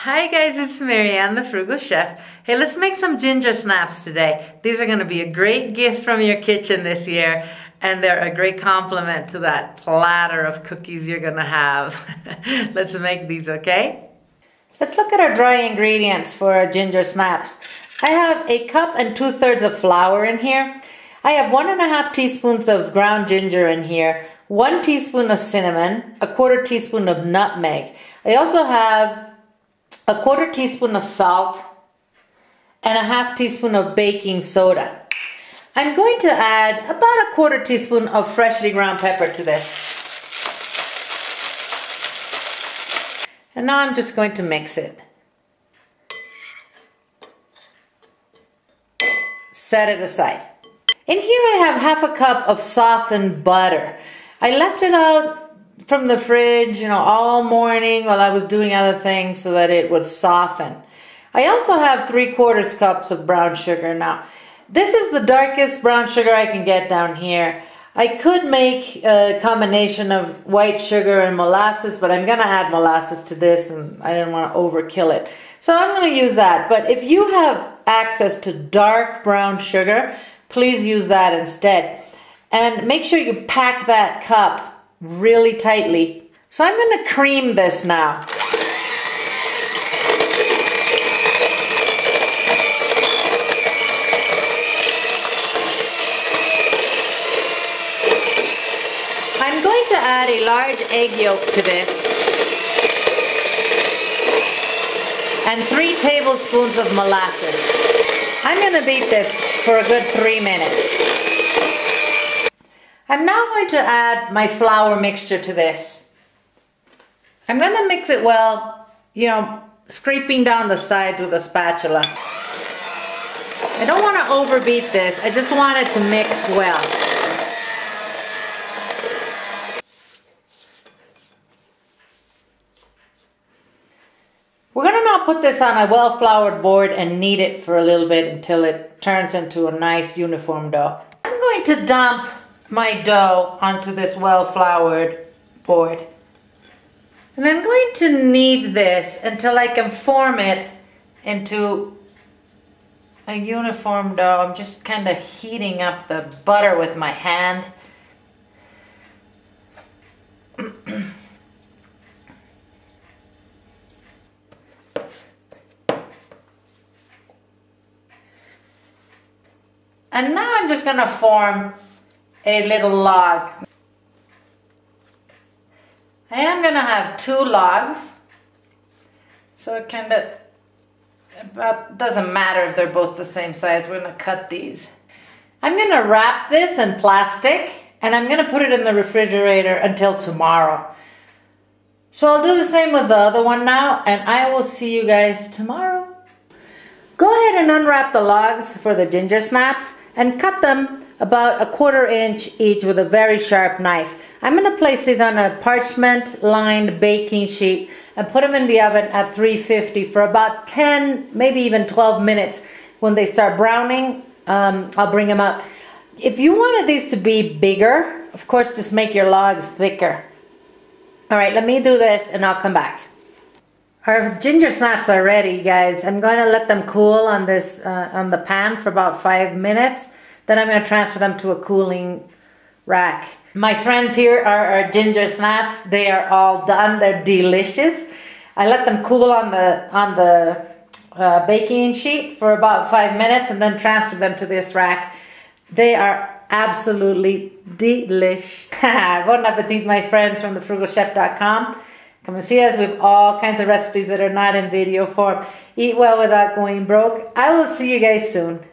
Hi guys, it's Marianne, the Frugal Chef. Hey, let's make some ginger snaps today. These are going to be a great gift from your kitchen this year, and they're a great complement to that platter of cookies you're going to have. Let's make these, okay? Let's look at our dry ingredients for our ginger snaps. I have a cup and 2/3 of flour in here. I have 1.5 teaspoons of ground ginger in here, 1 teaspoon of cinnamon, 1/4 teaspoon of nutmeg. I also have 1/4 teaspoon of salt and 1/2 teaspoon of baking soda. I'm going to add about 1/4 teaspoon of freshly ground pepper to this. And now I'm just going to mix it. Set it aside. In here I have 1/2 cup of softened butter. I left it out from the fridge, all morning while I was doing other things so that it would soften. I also have 3/4 cups of brown sugar. Now, this is the darkest brown sugar I can get down here. I could make a combination of white sugar and molasses, but I'm gonna add molasses to this and I didn't want to overkill it. So I'm gonna use that, but if you have access to dark brown sugar, please use that instead. And make sure you pack that cup really tightly. So I'm going to cream this now. I'm going to add a large egg yolk to this and 3 tablespoons of molasses. I'm going to beat this for a good 3 minutes. I'm now going to add my flour mixture to this. I'm going to mix it well, scraping down the sides with a spatula. I don't want to overbeat this, I just want it to mix well. We're going to now put this on a well-floured board and knead it for a little bit until it turns into a nice uniform dough. I'm going to dump my dough onto this well-floured board. And I'm going to knead this until I can form it into a uniform dough. I'm just kind of heating up the butter with my hand. And now I'm just going to form a little log. I am going to have 2 logs, so it kind of doesn't matter if they're both the same size. We're going to cut these. I'm going to wrap this in plastic and I'm going to put it in the refrigerator until tomorrow. So I'll do the same with the other one now, and I will see you guys tomorrow. Go ahead and unwrap the logs for the ginger snaps and cut them about 1/4 inch each with a very sharp knife. I'm going to place these on a parchment lined baking sheet and put them in the oven at 350 for about 10, maybe even 12 minutes. When they start browning, I'll bring them out. If you wanted these to be bigger, of course, just make your logs thicker. All right, let me do this and I'll come back. Our ginger snaps are ready, guys. I'm going to let them cool on this on the pan for about 5 minutes. Then I'm going to transfer them to a cooling rack. My friends, here are our ginger snaps. They are all done. They're delicious. I let them cool on the baking sheet for about 5 minutes and then transfer them to this rack. They are absolutely delish. Bon appetit, my friends, from thefrugalchef.com. Come and see us. We have all kinds of recipes that are not in video form. Eat well without going broke. I will see you guys soon.